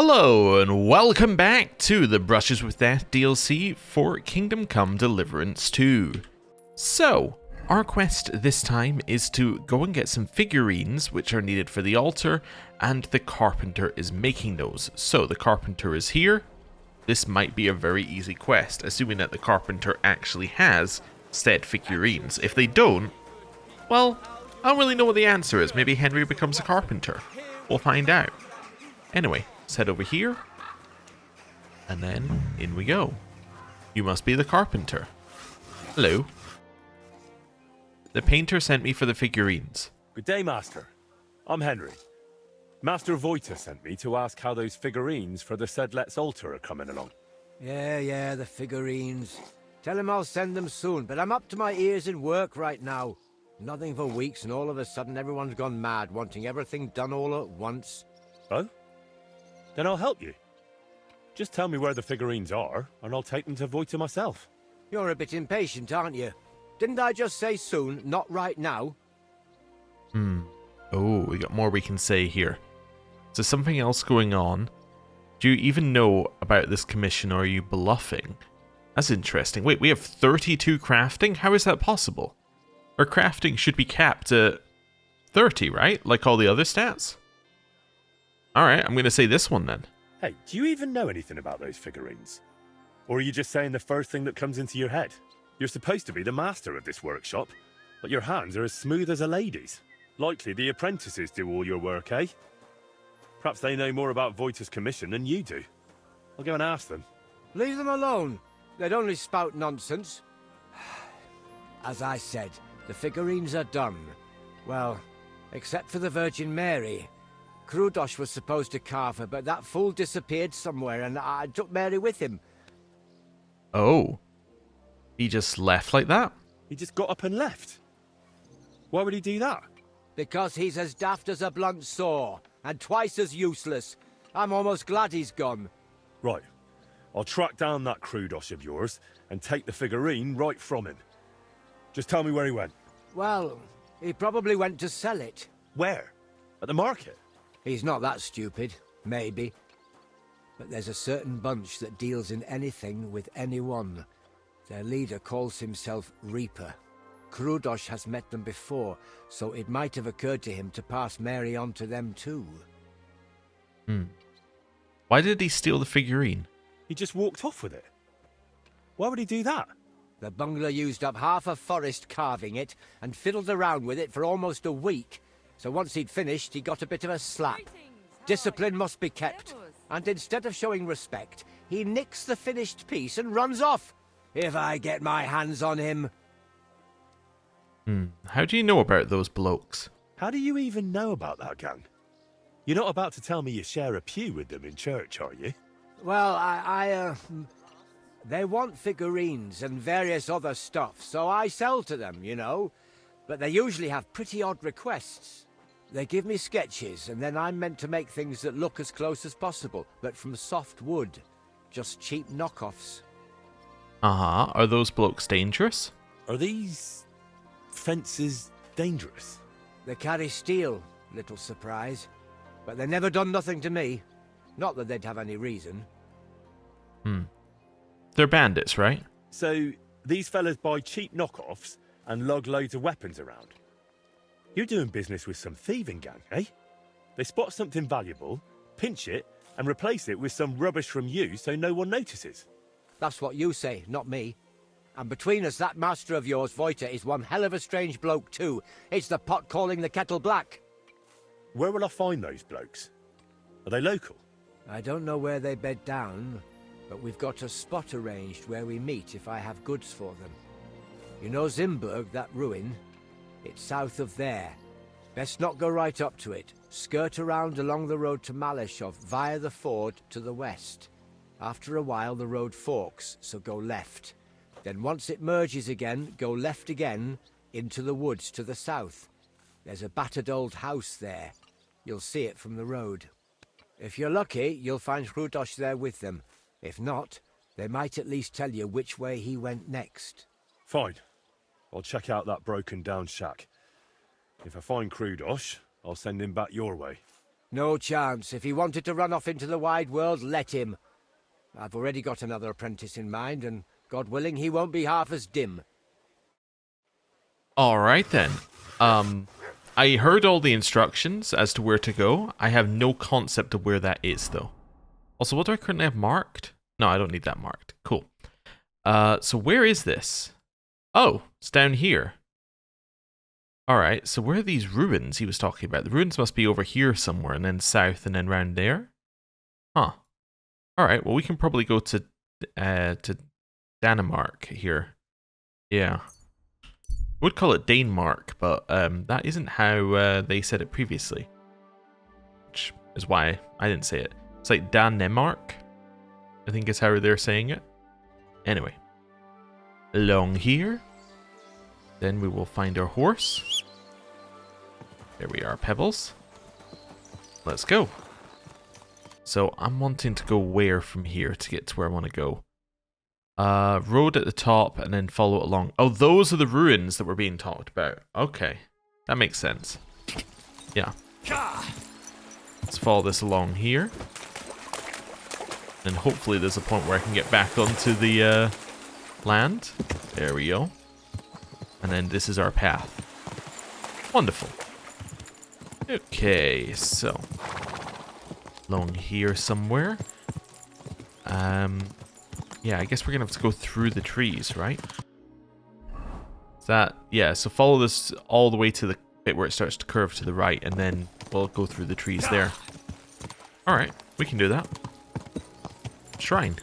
Hello and welcome back to the Brushes with Death DLC for Kingdom Come Deliverance 2. So, our quest this time is to go and get some figurines which are needed for the altar, and the carpenter is making those. So the carpenter is here. This might be a very easy quest, assuming that the carpenter actually has said figurines. If they don't, well, I don't really know what the answer is. Maybe Henry becomes a carpenter. We'll find out. Anyway, let's head over here. And then, in we go. You must be the carpenter. Hello. The painter sent me for the figurines. Good day, Master. I'm Henry. Master Voita sent me to ask how those figurines for the Sedlet's altar are coming along. Yeah, the figurines. Tell him I'll send them soon, but I'm up to my ears in work right now. Nothing for weeks, and all of a sudden everyone's gone mad, wanting everything done all at once. Oh? Then I'll help you. Just tell me where the figurines are, and I'll take them to Voita myself. You're a bit impatient, aren't you? Didn't I just say soon, not right now? Oh, we got more we can say here. Is there something else going on? Do you even know about this commission, or are you bluffing? That's interesting. Wait, we have 32 crafting? How is that possible? Our crafting should be capped at 30, right? Like all the other stats? Alright, I'm going to say this one then. Hey, do you even know anything about those figurines? Or are you just saying the first thing that comes into your head? You're supposed to be the master of this workshop, but your hands are as smooth as a lady's. Likely the apprentices do all your work, eh? Perhaps they know more about Voita's commission than you do. I'll go and ask them. Leave them alone. They'd only spout nonsense. As I said, the figurines are done. Well, except for the Virgin Mary. Krudosh was supposed to carve her, but that fool disappeared somewhere, and I took Mary with him. Oh. He just left like that? He just got up and left. Why would he do that? Because he's as daft as a blunt saw, and twice as useless. I'm almost glad he's gone. Right. I'll track down that Krudosh of yours and take the figurine right from him. Just tell me where he went. Well, he probably went to sell it. Where? At the market? He's not that stupid, maybe. But there's a certain bunch that deals in anything with anyone. Their leader calls himself Reaper. Krudosh has met them before, so it might have occurred to him to pass Mary on to them too. Why did he steal the figurine? He just walked off with it. Why would he do that? The bungler used up half a forest carving it, and fiddled around with it for almost a week. So once he'd finished, he got a bit of a slap. Discipline must be kept. And instead of showing respect, he nicks the finished piece and runs off. If I get my hands on him. How do you know about those blokes? How do you even know about that gang? You're not about to tell me you share a pew with them in church, are you? Well, they want figurines and various other stuff, so I sell to them, you know. But they usually have pretty odd requests. They give me sketches, and then I'm meant to make things that look as close as possible, but from soft wood. Just cheap knockoffs. Are those blokes dangerous? Are these fences dangerous? They carry steel, little surprise. But they never done nothing to me. Not that they'd have any reason. They're bandits, right? So, these fellas buy cheap knockoffs and lug loads of weapons around. You're doing business with some thieving gang, eh? They spot something valuable, pinch it, and replace it with some rubbish from you so no one notices. That's what you say, not me. And between us, that master of yours, Voita, is one hell of a strange bloke too. It's the pot calling the kettle black. Where will I find those blokes? Are they local? I don't know where they bed down, but we've got a spot arranged where we meet if I have goods for them. You know Zimburg, that ruin? It's south of there. Best not go right up to it. Skirt around along the road to Malashov via the ford to the west. After a while the road forks, so go left. Then once it merges again, go left again into the woods to the south. There's a battered old house there. You'll see it from the road. If you're lucky, you'll find Krudosh there with them. If not, they might at least tell you which way he went next. Fine. I'll check out that broken down shack. If I find Krudosh, I'll send him back your way. No chance. If he wanted to run off into the wide world, let him. I've already got another apprentice in mind, and God willing, he won't be half as dim. Alright then. I heard all the instructions as to where to go. I have no concept of where that is, though. Also, what do I currently have marked? No, I don't need that marked. Cool. So where is this? Oh, it's down here. Alright, so where are these ruins he was talking about? The ruins must be over here somewhere, and then south, and then round there? Huh. Alright, well we can probably go to Denmark here. Yeah. Would call it Danemark, but that isn't how they said it previously. Which is why I didn't say it. It's like Danemark, I think is how they're saying it. Anyway. Along here. Then we will find our horse. There we are, Pebbles. Let's go. So I'm wanting to go where from here to get to where I want to go? Road at the top and then follow it along. Oh, those are the ruins that were being talked about. Okay. That makes sense. Yeah. Let's follow this along here. And hopefully there's a point where I can get back onto the land. There we go. And then this is our path. Wonderful. Okay, so along here somewhere. Yeah, I guess we're gonna have to go through the trees, right? Is that, yeah, so follow this all the way to the bit where it starts to curve to the right, and then we'll go through the trees there. Alright, we can do that. Shrine.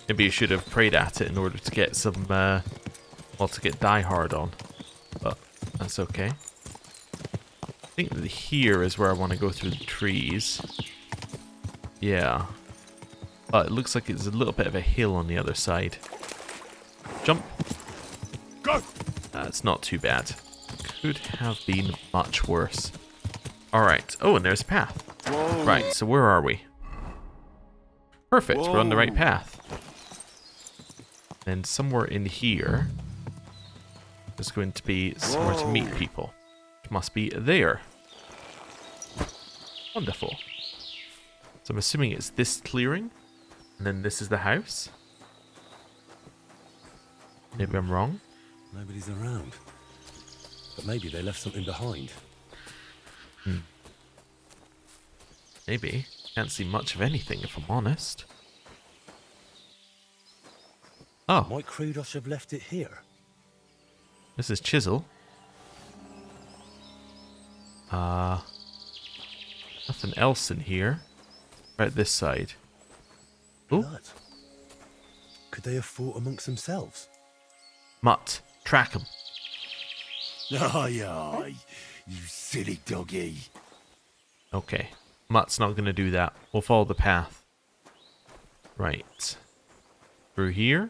Maybe you should have prayed at it in order to get some, well, to get Die Hard on. But that's okay. I think that here is where I want to go through the trees. Yeah. But it looks like it's a little bit of a hill on the other side. Jump. Go! That's not too bad. Could have been much worse. Alright. Oh, and there's a path. Whoa. Right, so where are we? Perfect, we're on the right path. And somewhere in here, there's going to be somewhere to meet people. It must be there. Wonderful. So I'm assuming it's this clearing, and then this is the house. Maybe I'm wrong. Nobody's around. But maybe they left something behind. Maybe. Can't see much of anything, if I'm honest. Oh, Might Krudos have left it here? this is Chisel. Nothing else in here. Right this side. Ooh. Blood. Could they have fought amongst themselves? Mutt. Track him. Aye, aye, you silly doggy. Okay. Mutt's not going to do that. We'll follow the path. Right. Through here.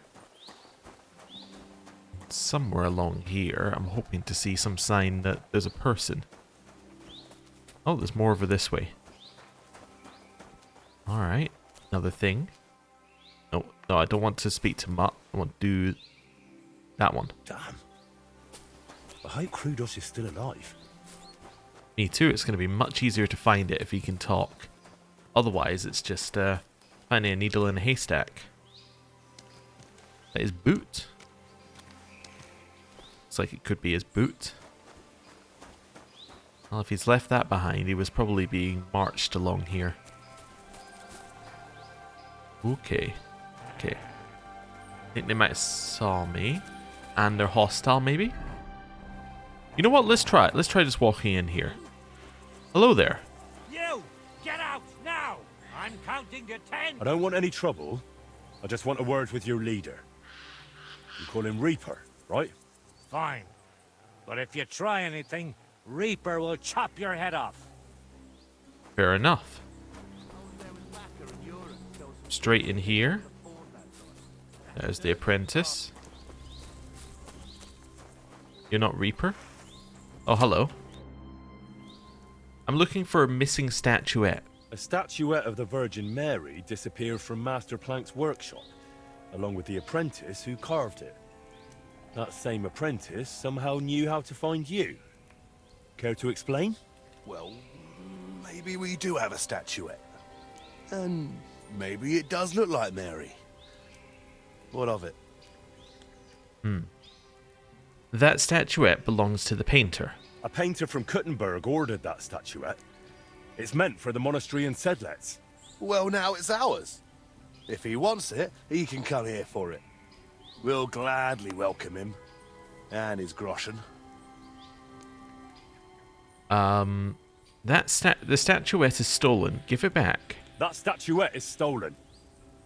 Somewhere along here, I'm hoping to see some sign that there's a person. Oh, there's more over this way. Alright. Another thing. No, no, I don't want to speak to Mutt. I want to do that one. Damn. I hope Krudos is still alive. Me too. It's going to be much easier to find it if he can talk. Otherwise, it's just finding a needle in a haystack. That is boot. Looks like it could be his boot. Well, if he's left that behind, he was probably being marched along here. Okay. Okay. I think they might have saw me. And they're hostile, maybe? You know what? Let's try it. Let's try just walking in here. Hello there. You! Get out, now! I'm counting to 10! I don't want any trouble. I just want a word with your leader. You call him Reaper, right? Fine. But if you try anything, Reaper will chop your head off. Fair enough. Straight in here. There's the apprentice. You're not Reaper? Oh, hello. I'm looking for a missing statuette. A statuette of the Virgin Mary disappeared from Master Plank's workshop, along with the apprentice who carved it. That same apprentice somehow knew how to find you. Care to explain? Well, Maybe we do have a statuette. And maybe it does look like Mary. What of it? That statuette belongs to the painter. A painter from Kuttenberg ordered that statuette. It's meant for the monastery in Sedlets. Well, now it's ours. If he wants it, he can come here for it. We'll gladly welcome him. And his groschen. The statuette is stolen. Give it back. That statuette is stolen.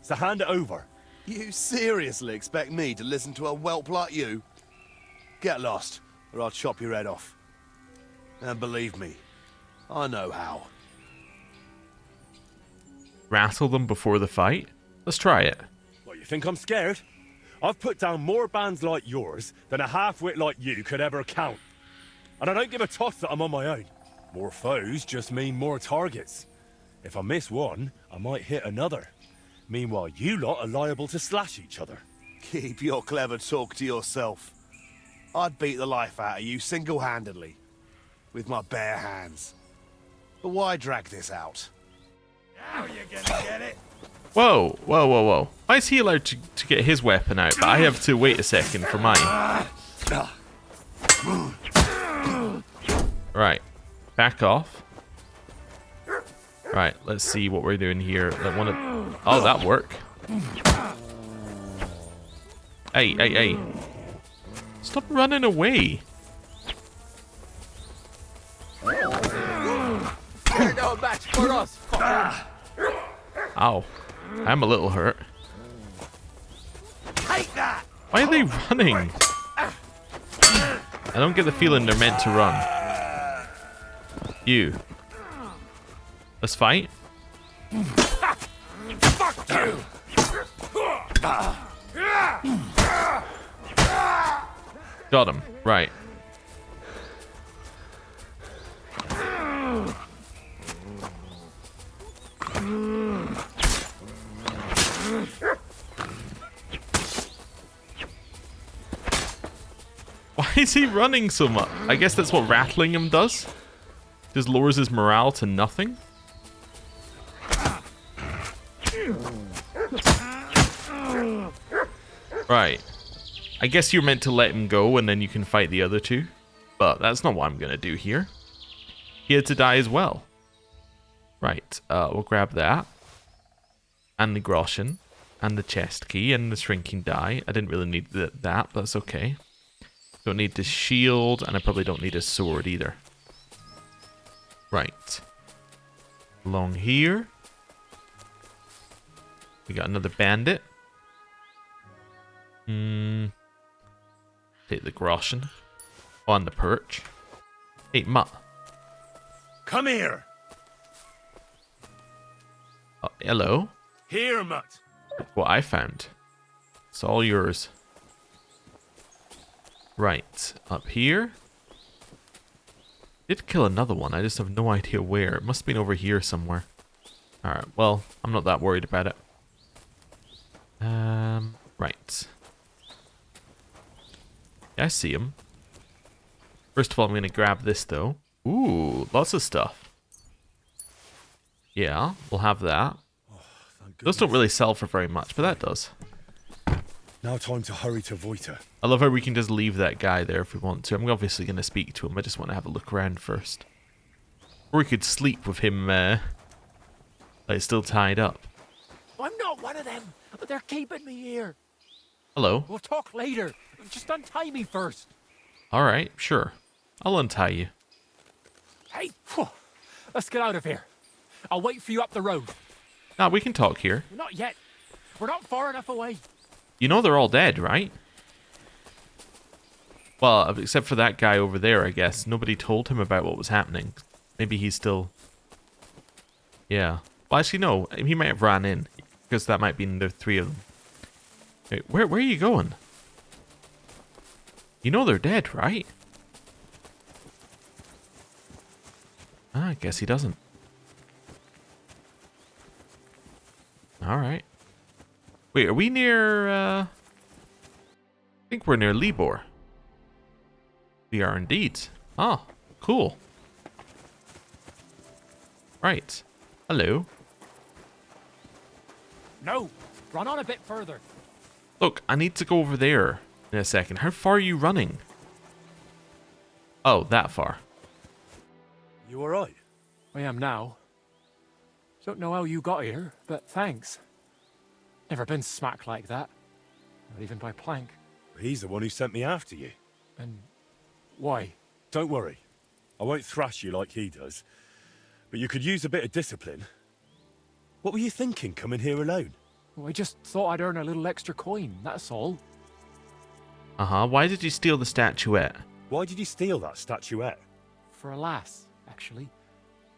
So hand it over. You seriously expect me to listen to a whelp like you? Get lost, or I'll chop your head off. And believe me, I know how. Rattle them before the fight? Let's try it. What, you think I'm scared? I've put down more bands like yours than a half-wit like you could ever count. And I don't give a toss that I'm on my own. More foes just mean more targets. If I miss one, I might hit another. Meanwhile, you lot are liable to slash each other. Keep your clever talk to yourself. I'd beat the life out of you single-handedly. With my bare hands. But why drag this out? Now you're gonna get it. Whoa, whoa, whoa, whoa. Why is he allowed to get his weapon out, but I have to wait a second for mine? Right. Back off. Right, let's see what we're doing here. Oh, that worked. Hey, hey, hey. Stop running away. No match for us. Ow. I'm a little hurt. Take that! Why are they running? I don't get the feeling they're meant to run. You. Let's fight. Fuck you! Got him. Right. Why is he running so much? I guess that's what rattling him does. Just lowers his morale to nothing. Right. I guess you're meant to let him go and then you can fight the other two. But that's not what I'm going to do here. He had to die as well. Right. We'll grab that. And the groschen. And the chest key. And the shrinking die. I didn't really need that, but that's okay. Don't need the shield. And I probably don't need a sword either. Right. Along here. We got another bandit. Take the groschen. On the perch. Hey, Mutt. Come here! Hello? Here, Mutt! What I found. It's all yours. Right. Up here. Did kill another one. I just have no idea where. It must have been over here somewhere. Alright, well, I'm not that worried about it. Right. Yeah, I see him. First of all, I'm going to grab this, though. Ooh, lots of stuff. Yeah, we'll have that. Those don't really sell for very much, but that does. Now time to hurry to Voita. I love how we can just leave that guy there if we want to. I'm obviously going to speak to him. I just want to have a look around first. Or we could sleep with him, like, still tied up. I'm not one of them, but they're keeping me here. Hello. We'll talk later. Just untie me first. Alright, sure. I'll untie you. Hey, let's get out of here. I'll wait for you up the road. Nah, we can talk here. Not yet. We're not far enough away. You know they're all dead, right? Well, except for that guy over there, I guess. Nobody told him about what was happening. Maybe he's still... Yeah. Well, actually, no. He might have ran in. Because that might be the three of them. Wait, where are you going? You know they're dead, right? Ah, I guess he doesn't. Alright. Wait, are we near, I think we're near Libor. We are indeed. Oh, cool. Right. Hello. No, run on a bit further. Look, I need to go over there in a second. How far are you running? Oh, that far. You alright? I am now. Don't know how you got here, but thanks. Never been smacked like that. Not even by Plank. He's the one who sent me after you. And why? Don't worry. I won't thrash you like he does. But you could use a bit of discipline. What were you thinking coming here alone? Well, I just thought I'd earn a little extra coin, that's all. Uh-huh. Why did you steal the statuette? Why did you steal that statuette? For a lass, actually.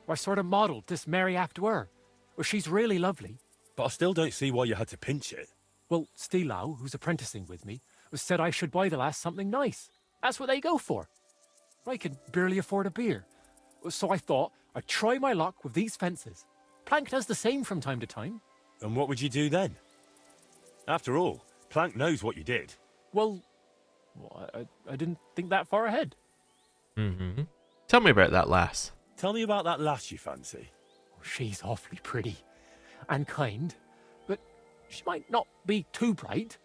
I sort of modelled this Mary after her. Well, she's really lovely. But I still don't see why you had to pinch it. Well, Steelau, who's apprenticing with me, said I should buy the lass something nice. That's what they go for. I could barely afford a beer. So I thought I'd try my luck with these fences. Plank does the same from time to time. And what would you do then? After all, Plank knows what you did. Well, I didn't think that far ahead. Mm-hmm. Tell me about that lass. Tell me about that lass you fancy. She's awfully pretty and kind, but she might not be too bright.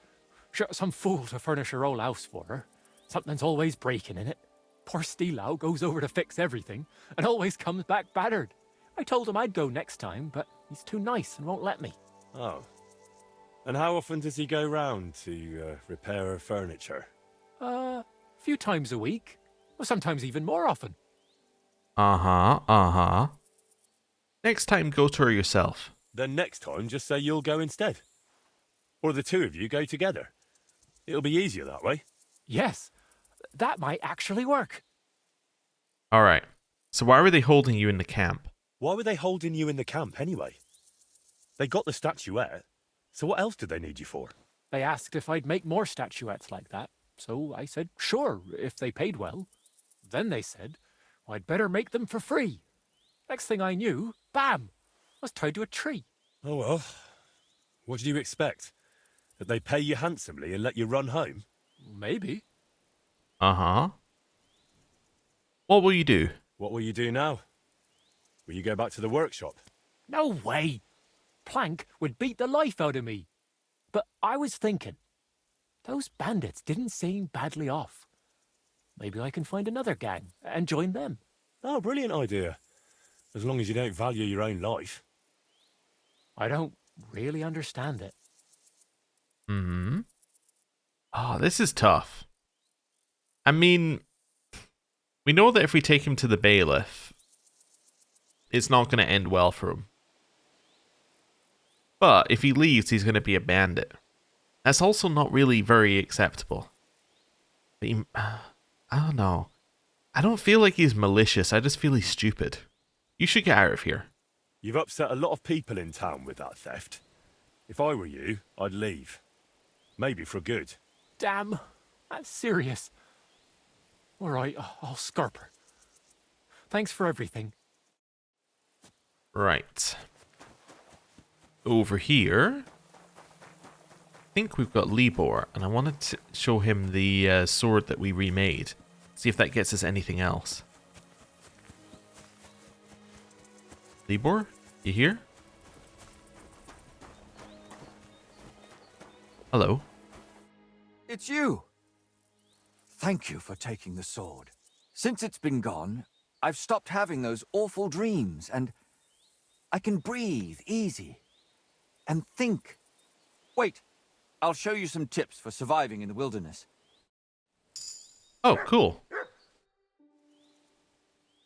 Sure, some fool to furnish her old house for her. Something's always breaking in it. Poor Steelau goes over to fix everything and always comes back battered. I told him I'd go next time, but he's too nice and won't let me. Oh. And how often does he go round to repair her furniture? A few times a week, or sometimes even more often. Uh-huh, uh-huh. Next time, go to her yourself. Then next time, just say you'll go instead. Or the two of you go together. It'll be easier that way. Yes, that might actually work. All right. So why were they holding you in the camp? Why were they holding you in the camp anyway? They got the statuette, so what else did they need you for? They asked if I'd make more statuettes like that, so I said sure, if they paid well. Then they said, well, I'd better make them for free. Next thing I knew, bam, I was tied to a tree. Oh well, what did you expect? That they pay you handsomely and let you run home? Maybe. Uh-huh. What will you do? What will you do now? Will you go back to the workshop? No way. Plank would beat the life out of me. But I was thinking, those bandits didn't seem badly off. Maybe I can find another gang and join them. Oh, brilliant idea. As long as you don't value your own life. I don't really understand it. Mm-hmm. Oh, this is tough. I mean, we know that if we take him to the bailiff, it's not going to end well for him. But if he leaves, he's going to be a bandit. That's also not really very acceptable. But I don't know. I don't feel like he's malicious. I just feel he's stupid. You should get out of here. You've upset a lot of people in town with that theft. If I were you, I'd leave. Maybe for good. Damn, that's serious. All right, I'll scarp her. Thanks for everything. Right. Over here, I think we've got Libor, and I wanted to show him the sword that we remade. See if that gets us anything else. Libor, you here? Hello. It's you! Thank you for taking the sword. Since it's been gone, I've stopped having those awful dreams, and I can breathe easy. And think. Wait, I'll show you some tips for surviving in the wilderness. Oh, cool.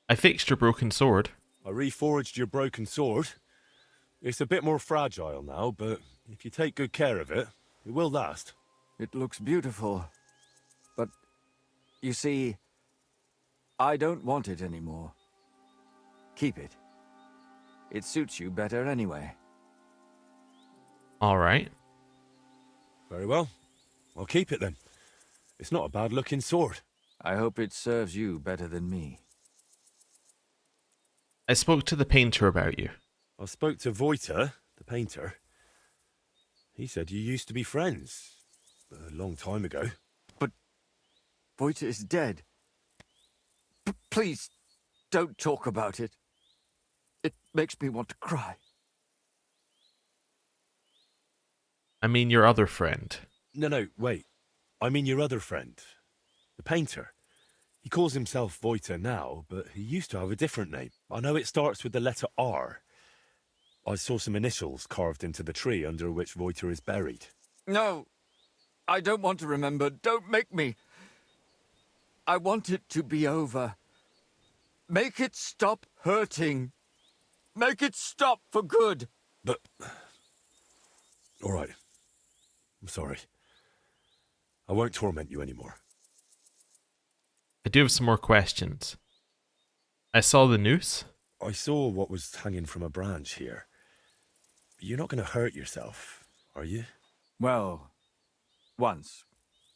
I fixed your broken sword. I reforged your broken sword. It's a bit more fragile now, but if you take good care of it, it will last. It looks beautiful. But, you see, I don't want it anymore. Keep it. It suits you better anyway. All right. Very well. I'll keep it then. It's not a bad-looking sword. I hope it serves you better than me. I spoke to the painter about you. I spoke to Voiter, the painter. He said you used to be friends. A long time ago. But Voiter is dead. Please, don't talk about it. It makes me want to cry. I mean, your other friend. No, wait. I mean your other friend. The painter. He calls himself Voiter now, but he used to have a different name. I know it starts with the letter R. I saw some initials carved into the tree under which Voiter is buried. No, I don't want to remember. Don't make me. I want it to be over. Make it stop hurting. Make it stop for good. But... all right. I'm sorry. I won't torment you anymore. I do have some more questions. I saw the noose. I saw what was hanging from a branch here. You're not going to hurt yourself, are you? Well, once,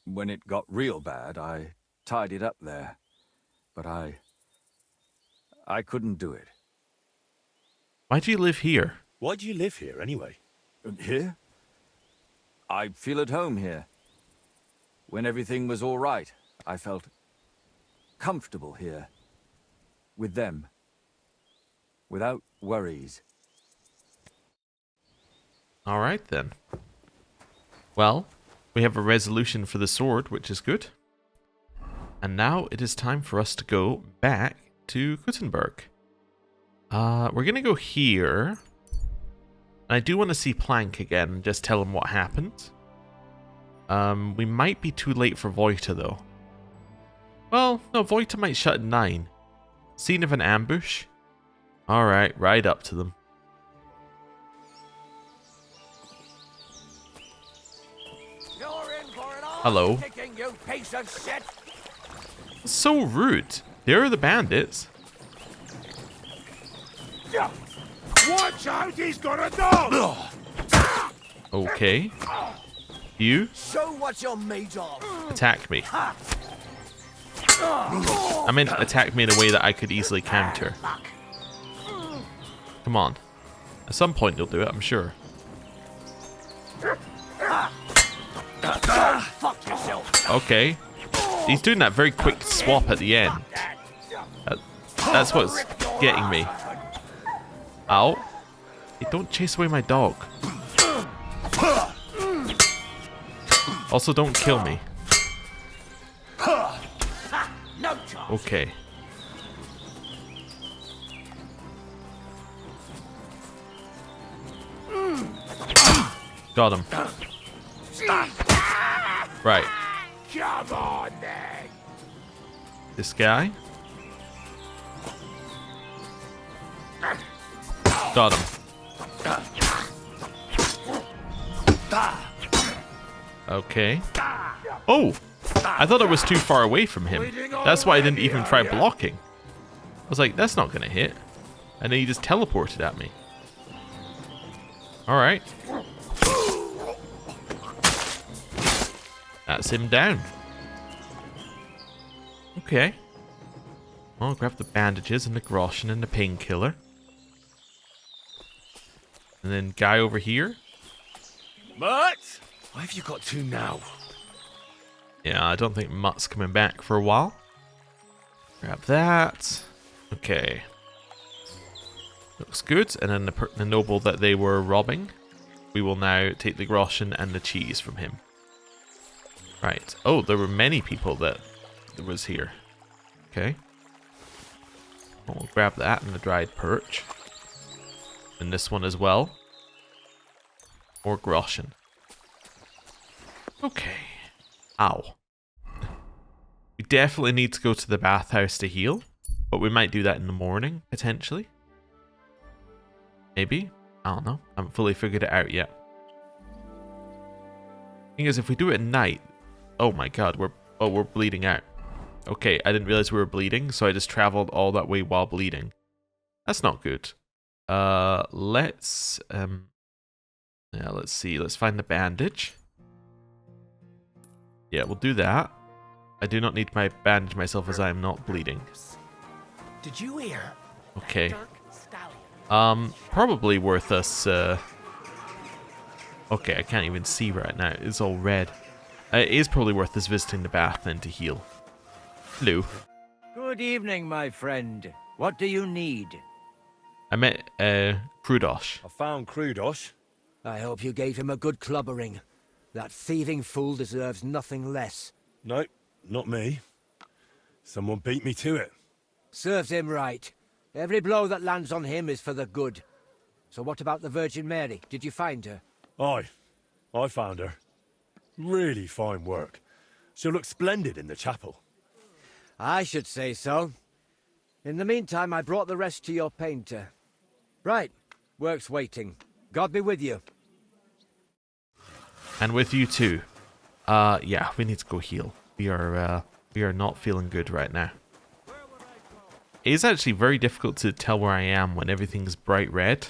when it got real bad, I tied it up there. But I couldn't do it. Why do you live here? Why do you live here, anyway? Here? I feel at home here. When everything was all right, I felt comfortable here. With them. Without worries. All right, then. Well, we have a resolution for the sword, which is good. And now it is time for us to go back to Gutenberg. We're going to go here. And I do want to see Plank again and just tell him what happened. We might be too late for Voita, though. Well, no, Voita might shut at 9. Scene of an ambush? Alright, right up to them. Hello. You piece of shit! So rude. They're the bandits. Watch out, he's got a dog! Okay. You Show what you're made of! attack me. I meant attack me in a way that I could easily counter. Come on. At some point you'll do it, I'm sure. Fuck yourself! Okay. He's doing that very quick swap at the end. That's what's getting me. Ow. Hey, don't chase away my dog. Also, don't kill me. Okay. Got him. Right. Come on, then! This guy. Got him. Okay. Oh! I thought I was too far away from him. That's why I didn't even try blocking. I was like, that's not gonna hit. And then he just teleported at me. Alright. That's him down. Okay. I'll grab the bandages and the groschen and the painkiller. And then guy over here. Mutt! Why have you got two now? Yeah, I don't think Mutt's coming back for a while. Grab that. Okay. Looks good. And then the noble that they were robbing. We will now take the groschen and the cheese from him. Right. Oh, there were many people that was here. Okay. We'll grab that and the dried perch. And this one as well. Or groschen. Okay. Ow. We definitely need to go to the bathhouse to heal. But we might do that in the morning, potentially. Maybe. I don't know. I haven't fully figured it out yet. Thing is, if we do it at night... Oh my god, we're bleeding out. Okay, I didn't realize we were bleeding, so I just traveled all that way while bleeding. That's not good. Let's see. Let's find the bandage. Yeah, we'll do that. I do not need my bandage myself as I am not bleeding. Did you hear? Okay. Probably worth us, Okay, I can't even see right now. It's all red. It is probably worth us visiting the bath then to heal. Hello. Good evening, my friend. What do you need? I met Krudosh. I found Krudosh. I hope you gave him a good clubbering. That thieving fool deserves nothing less. No, not me. Someone beat me to it. Serves him right. Every blow that lands on him is for the good. So what about the Virgin Mary? Did you find her? Aye, I found her. Really fine work. She'll look splendid in the chapel. I should say so. In the meantime, I brought the rest to your painter. Right, work's waiting. God be with you. And with you too. Yeah, we need to go heal. We are not feeling good right now. It is actually very difficult to tell where I am when everything's bright red.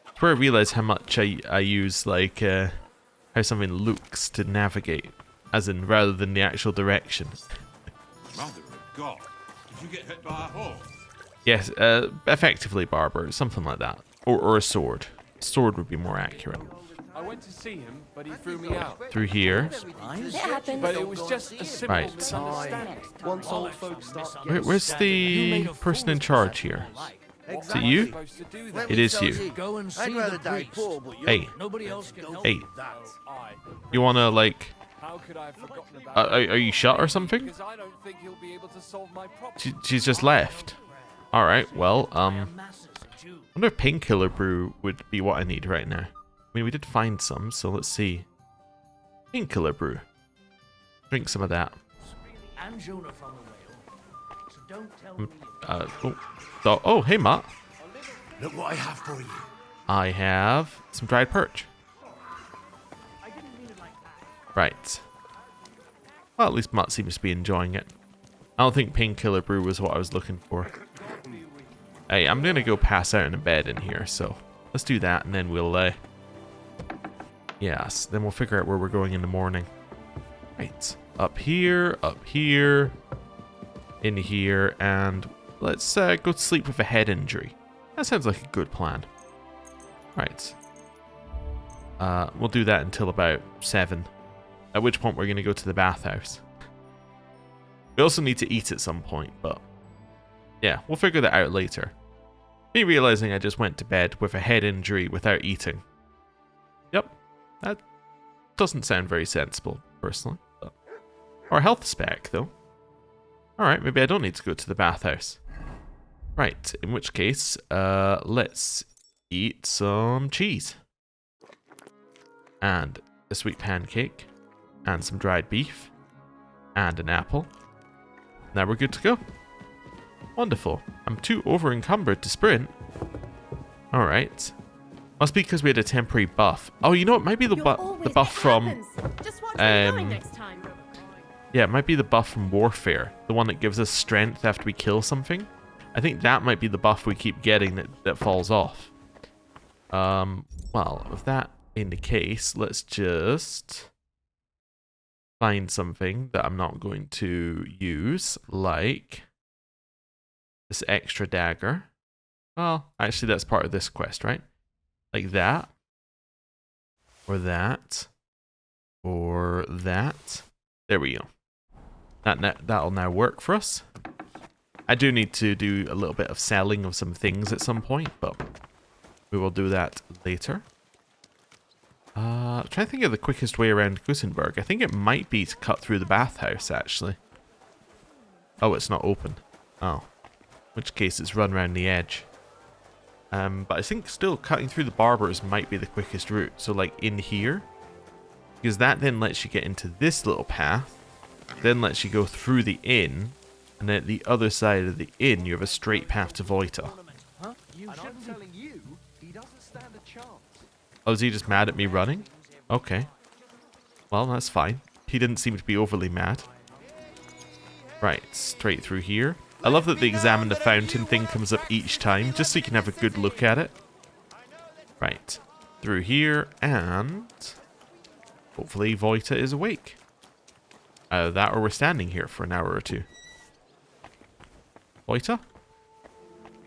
It's where I realize how much I use like how something looks to navigate, as in rather than the actual direction. Mother of God, did you get hit by a horse? Yes, effectively Barber, something like that, or a sword. Sword would be more accurate. I went to see him, but he threw me out. Through here. It happens. But it was just a simple Right. misunderstanding. Once old folks start Where's the person in charge here? Is it you? Supposed to do that. It is you. Go and see I'd rather the die priest. poor, but you Hey, Nobody else can help hey. you with that. Aye. You wanna like? How could I have forgotten about Are you shot or something? Because I don't think he'll be able to solve my problem. She's just left. All right. Well, I wonder if painkiller brew would be what I need right now. I mean, we did find some, so let's see. Painkiller brew. Drink some of that. And Jonah from the whale. So don't tell me Oh, hey, Matt. Look what I have for you. I have some dried perch. Right. Well, at least Matt seems to be enjoying it. I don't think painkiller brew was what I was looking for. Hey, I'm gonna go pass out in a bed in here, so let's do that, and then we'll, yes, then we'll figure out where we're going in the morning. Right. Up here, in here, and let's go to sleep with a head injury. That sounds like a good plan. Right. We'll do that until about 7. At which point we're going to go to the bathhouse. We also need to eat at some point, but yeah, we'll figure that out later. Me realizing I just went to bed with a head injury without eating. Yep, that doesn't sound very sensible, personally. But... Or health spec, though. Alright, maybe I don't need to go to the bathhouse. Right, in which case, let's eat some cheese. And a sweet pancake. And some dried beef. And an apple. Now we're good to go. Wonderful. I'm too over-encumbered to sprint. Alright. Must be because we had a temporary buff. Oh, you know, it might be the buff from... Just watch where you're going next time. Yeah, it might be the buff from Warfare. The one that gives us strength after we kill something. I think that might be the buff we keep getting that falls off. Well, with that in the case, let's just find something that I'm not going to use, like this extra dagger. Well, actually that's part of this quest, right? Like that. Or that. Or that. There we go. That'll now work for us. I do need to do a little bit of selling of some things at some point, but we will do that later. Trying to think of the quickest way around Gutenberg. I think it might be to cut through the bathhouse, actually. Oh, it's not open. Oh. In which case it's run around the edge. But I think still cutting through the barbers might be the quickest route. So like in here. Because that then lets you get into this little path. Then lets you go through the inn. And then at the other side of the inn, you have a straight path to Voita. Huh? And I'm telling you, he doesn't stand a chance. Oh, is he just mad at me running? Okay. Well, that's fine. He didn't seem to be overly mad. Right, straight through here. I love that the examine the fountain thing comes up each time, just so you can have a good look at it. Right. Through here, and... hopefully Voita is awake. Either that or we're standing here for an hour or two. Voita?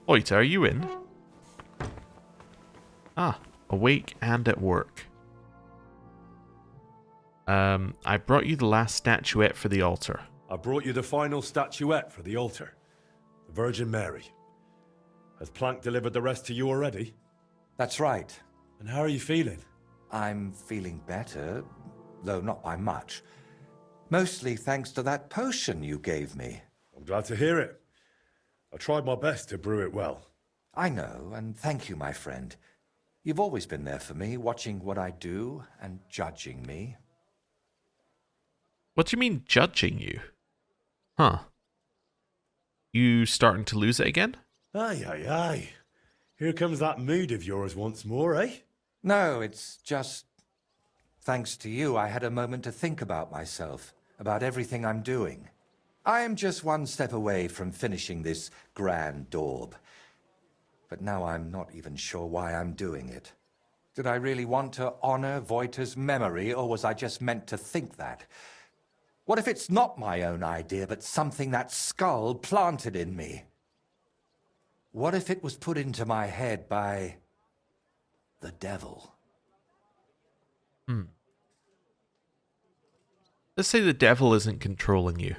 Voita, are you in? Ah, awake and at work. I brought you the last statuette for the altar. I brought you the final statuette for the altar. The Virgin Mary. Has Plank delivered the rest to you already? That's right. And how are you feeling? I'm feeling better, though not by much. Mostly thanks to that potion you gave me. I'm glad to hear it. I tried my best to brew it well. I know, and thank you, my friend. You've always been there for me, watching what I do and judging me. What do you mean judging you? Huh. You starting to lose it again? Aye, aye, aye. Here comes that mood of yours once more, eh? No, it's just... Thanks to you, I had a moment to think about myself, about everything I'm doing. I am just one step away from finishing this grand daub. But now I'm not even sure why I'm doing it. Did I really want to honor Voita's memory, or was I just meant to think that? What if it's not my own idea, but something that skull planted in me? What if it was put into my head by... the devil? Let's say the devil isn't controlling you.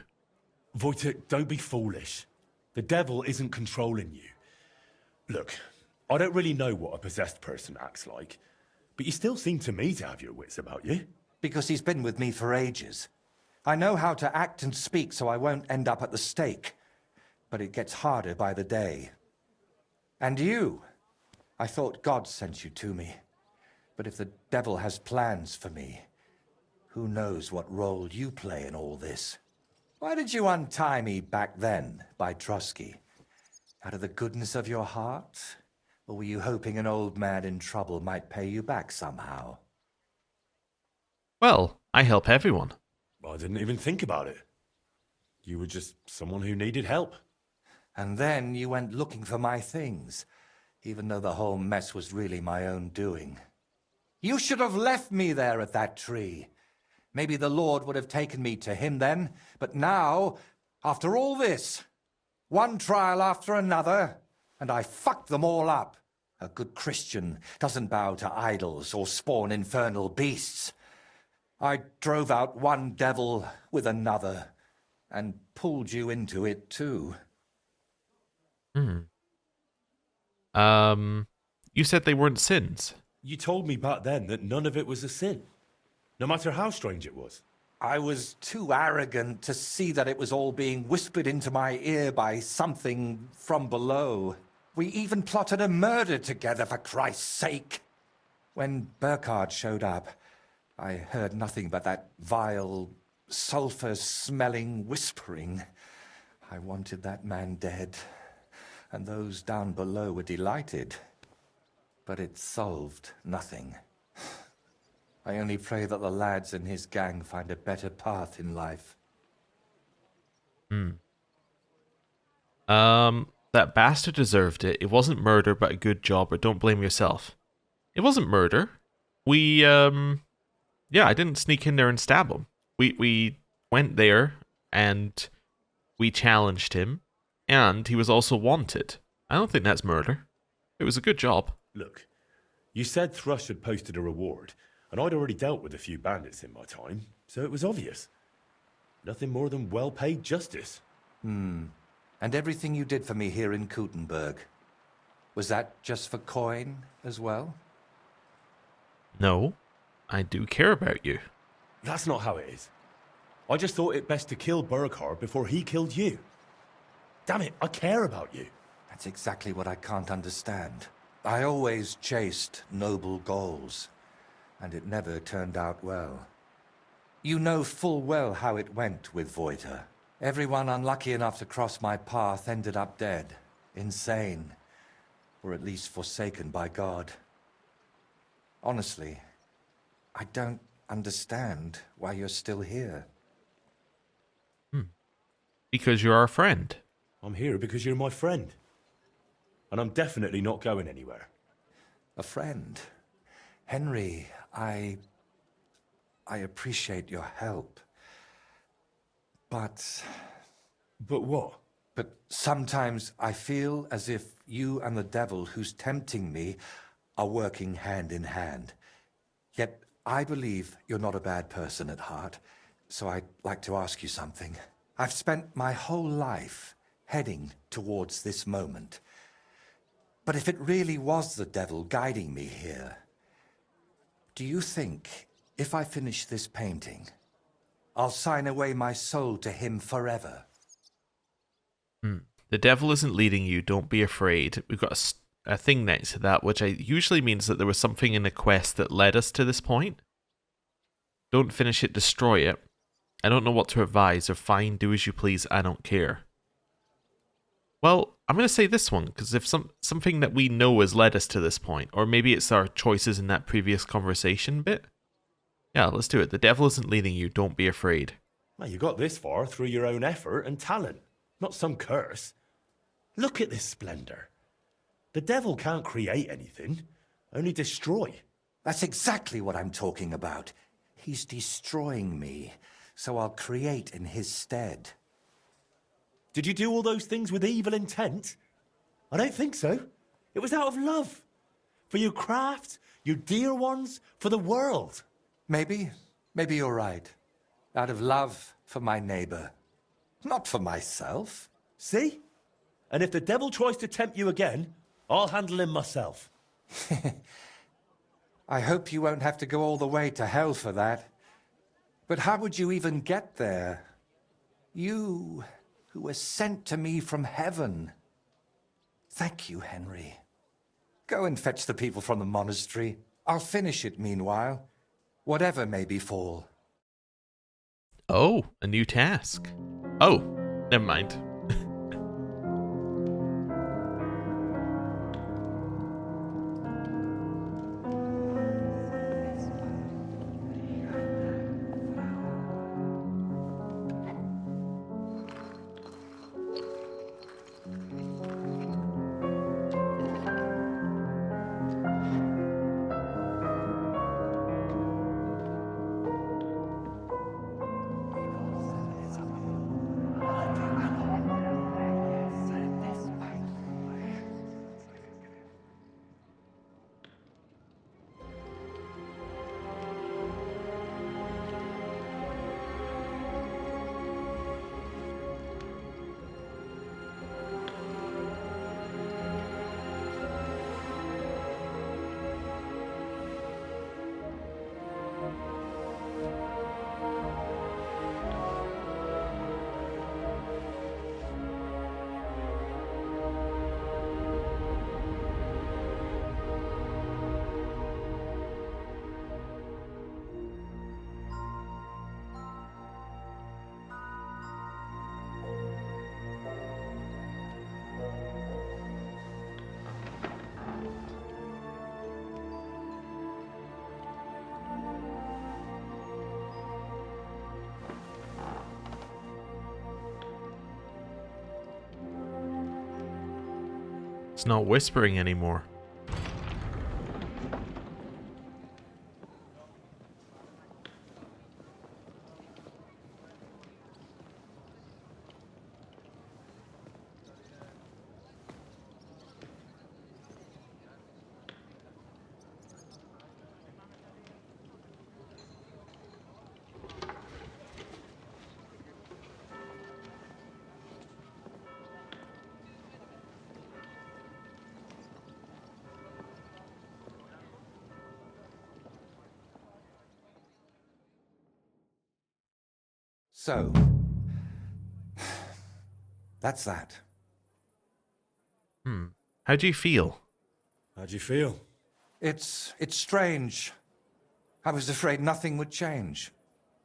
Voita, don't be foolish. The devil isn't controlling you. Look, I don't really know what a possessed person acts like, but you still seem to me to have your wits about you. Because he's been with me for ages. I know how to act and speak so I won't end up at the stake. But it gets harder by the day. And you. I thought God sent you to me. But if the devil has plans for me, who knows what role you play in all this? Why did you untie me back then by Trusky? Out of the goodness of your heart? Or were you hoping an old man in trouble might pay you back somehow? Well, I help everyone. I didn't even think about it. You were just someone who needed help. And then you went looking for my things, even though the whole mess was really my own doing. You should have left me there at that tree. Maybe the Lord would have taken me to him then, but now, after all this, one trial after another, and I fucked them all up. A good Christian doesn't bow to idols or spawn infernal beasts. I drove out one devil with another, and pulled you into it too. You said they weren't sins. You told me back then that none of it was a sin, no matter how strange it was. I was too arrogant to see that it was all being whispered into my ear by something from below. We even plotted a murder together, for Christ's sake. When Burkhard showed up, I heard nothing but that vile, sulphur-smelling whispering. I wanted that man dead, and those down below were delighted. But it solved nothing. I only pray that the lads in his gang find a better path in life. That bastard deserved it. It wasn't murder, but a good job, or don't blame yourself. It wasn't murder. Yeah, I didn't sneak in there and stab him. We went there, and we challenged him, and he was also wanted. I don't think that's murder. It was a good job. Look, you said Thrush had posted a reward, and I'd already dealt with a few bandits in my time, so it was obvious. Nothing more than well-paid justice. And everything you did for me here in Kuttenberg, was that just for coin as well? No, I do care about you. That's not how it is. I just thought it best to kill Burkhard before he killed you. Damn it, I care about you. That's exactly what I can't understand. I always chased noble goals, and it never turned out well. You know full well how it went with Voita. Everyone unlucky enough to cross my path ended up dead, insane, or at least forsaken by God. Honestly, I don't understand why you're still here. Because you're our friend. I'm here because you're my friend. And I'm definitely not going anywhere. A friend? Henry, I appreciate your help. But what? But sometimes I feel as if you and the devil who's tempting me are working hand in hand. Yet I believe you're not a bad person at heart, so I'd like to ask you something. I've spent my whole life heading towards this moment. But if it really was the devil guiding me here, do you think if I finish this painting, I'll sign away my soul to him forever? The devil isn't leading you, don't be afraid. We've got a thing next to that, which usually means that there was something in the quest that led us to this point. Don't finish it, destroy it. I don't know what to advise, or fine, do as you please, I don't care. Well, I'm going to say this one, because if something that we know has led us to this point, or maybe it's our choices in that previous conversation bit. Yeah, let's do it. The devil isn't leading you, don't be afraid. Well, you got this far through your own effort and talent, not some curse. Look at this splendor. The devil can't create anything, only destroy. That's exactly what I'm talking about. He's destroying me, so I'll create in his stead. Did you do all those things with evil intent? I don't think so. It was out of love. For your craft, your dear ones, for the world. Maybe you're right. Out of love for my neighbor. Not for myself. See? And if the devil tries to tempt you again, I'll handle him myself. I hope you won't have to go all the way to hell for that. But how would you even get there? You, who were sent to me from heaven. Thank you, Henry. Go and fetch the people from the monastery. I'll finish it meanwhile, whatever may befall. Oh, a new task. Oh, never mind. It's not whispering anymore. So, that's that. How do you feel? How'd you feel? It's strange. I was afraid nothing would change,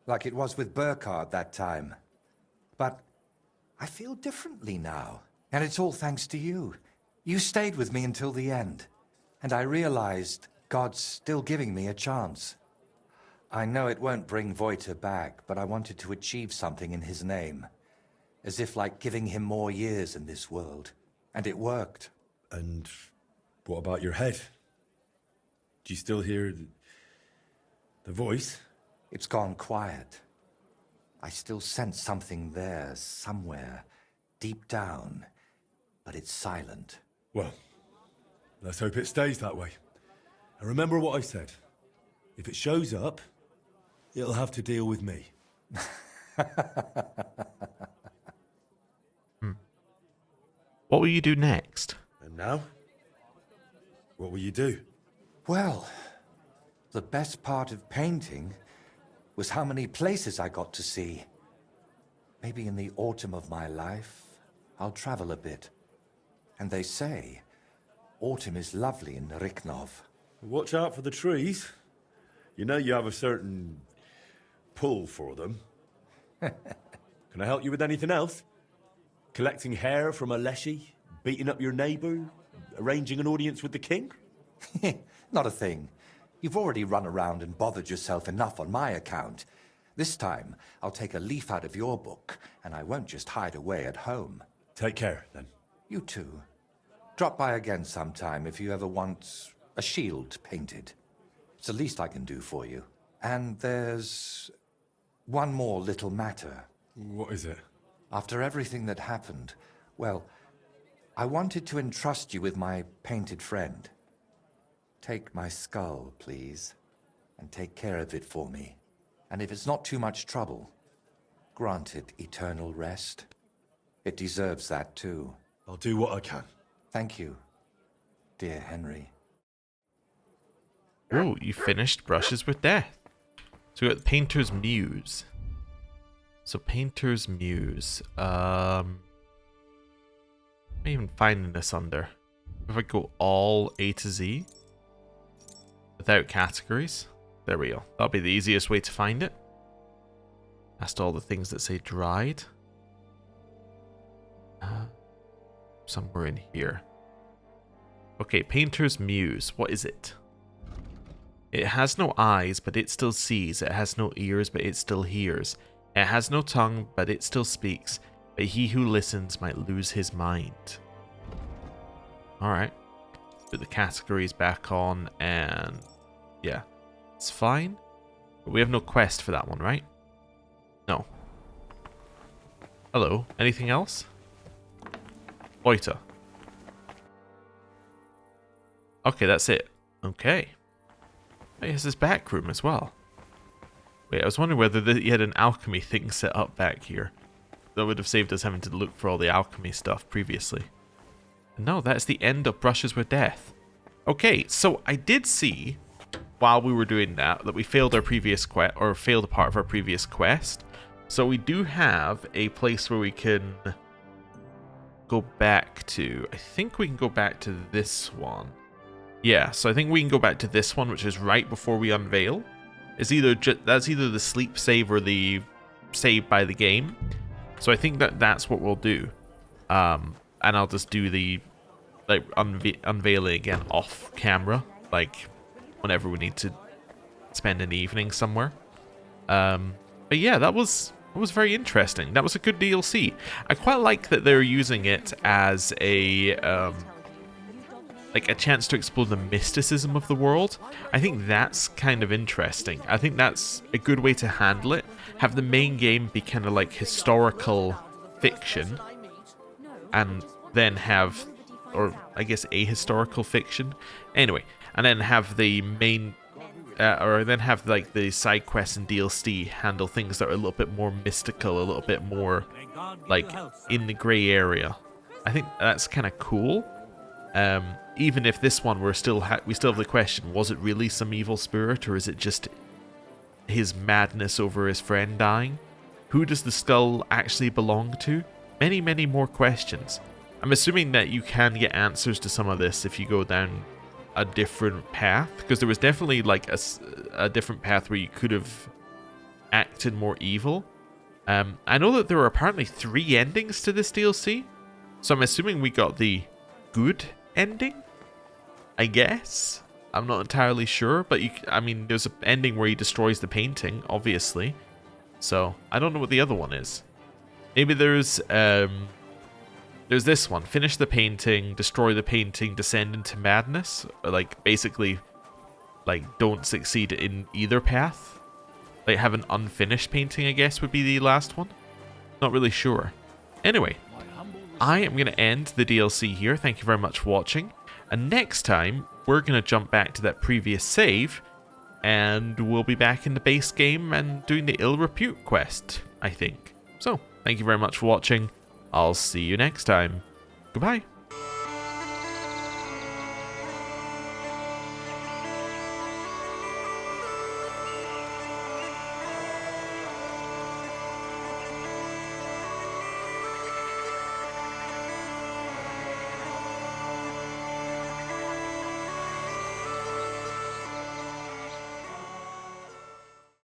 like it was with Burkhard that time. But I feel differently now, and it's all thanks to you. You stayed with me until the end, and I realized God's still giving me a chance. I know it won't bring Voiter back, but I wanted to achieve something in his name. As if like giving him more years in this world. And it worked. And what about your head? Do you still hear the voice? It's gone quiet. I still sense something there, somewhere, deep down, but it's silent. Well, let's hope it stays that way. And remember what I said. If it shows up, it'll have to deal with me. What will you do next? And now, What will you do? Well, the best part of painting was how many places I got to see. Maybe in the autumn of my life, I'll travel a bit. And they say autumn is lovely in Riknov. Watch out for the trees. You know you have a certain pull for them. Can I help you with anything else? Collecting hair from a leshy? Beating up your neighbour? Arranging an audience with the king? Not a thing. You've already run around and bothered yourself enough on my account. This time, I'll take a leaf out of your book, and I won't just hide away at home. Take care, then. You too. Drop by again sometime if you ever want a shield painted. It's the least I can do for you. And there's one more little matter. What is it? After everything that happened, well, I wanted to entrust you with my painted friend. Take my skull, please, and take care of it for me. And if it's not too much trouble, grant it eternal rest. It deserves that too. I'll do what I can. Thank you, dear Henry. Oh, you finished Brushes with Death. So we got Painter's Muse. So Painter's Muse. What am I even finding this under? If I go all A to Z without categories, there we go. That'll be the easiest way to find it. That's all the things that say dried. Somewhere in here. Okay, Painter's Muse. What is it? It has no eyes, but it still sees. It has no ears, but it still hears. It has no tongue, but it still speaks. But he who listens might lose his mind. Alright. Put the categories back on, and yeah, it's fine. But we have no quest for that one, right? No. Hello. Anything else? Oita. Okay, that's it. Okay. There's this back room as well. Wait, I was wondering whether you had an alchemy thing set up back here. That would have saved us having to look for all the alchemy stuff previously. No, that's the end of Brushes with Death. Okay, so I did see, while we were doing that we failed our previous quest, or failed a part of our previous quest. So we do have a place where we can go back to. I think we can go back to this one. Yeah, so I think we can go back to this one, which is right before we unveil. It's either that's either the sleep save or the save by the game. So I think that's what we'll do. And I'll just do the unveiling again off camera, like whenever we need to spend an evening somewhere. But yeah, that was very interesting. That was a good DLC. I quite like that they're using it as a like a chance to explore the mysticism of the world. I think that's kind of interesting. I think that's a good way to handle it. Have the main game be kind of like historical fiction, and then have, or I guess ahistorical fiction. Anyway, and then have the main, or then have like the side quests and DLC handle things that are a little bit more mystical, a little bit more like in the grey area. I think that's kind of cool. Even if this one we still have the question: was it really some evil spirit, or is it just his madness over his friend dying? Who does the skull actually belong to? Many, many more questions. I'm assuming that you can get answers to some of this if you go down a different path, because there was definitely like a different path where you could have acted more evil. I know that there were apparently 3 endings to this DLC, so I'm assuming we got the good ending, I guess. I'm not entirely sure, but I mean, there's an ending where he destroys the painting, obviously. So I don't know what the other one is. Maybe there's this one: finish the painting, destroy the painting, descend into madness. Or like basically, like don't succeed in either path. Like have an unfinished painting, I guess would be the last one. Not really sure. Anyway, I am going to end the DLC here. Thank you very much for watching. And next time, we're going to jump back to that previous save, and we'll be back in the base game and doing the Ill Repute quest, I think. So, thank you very much for watching. I'll see you next time. Goodbye.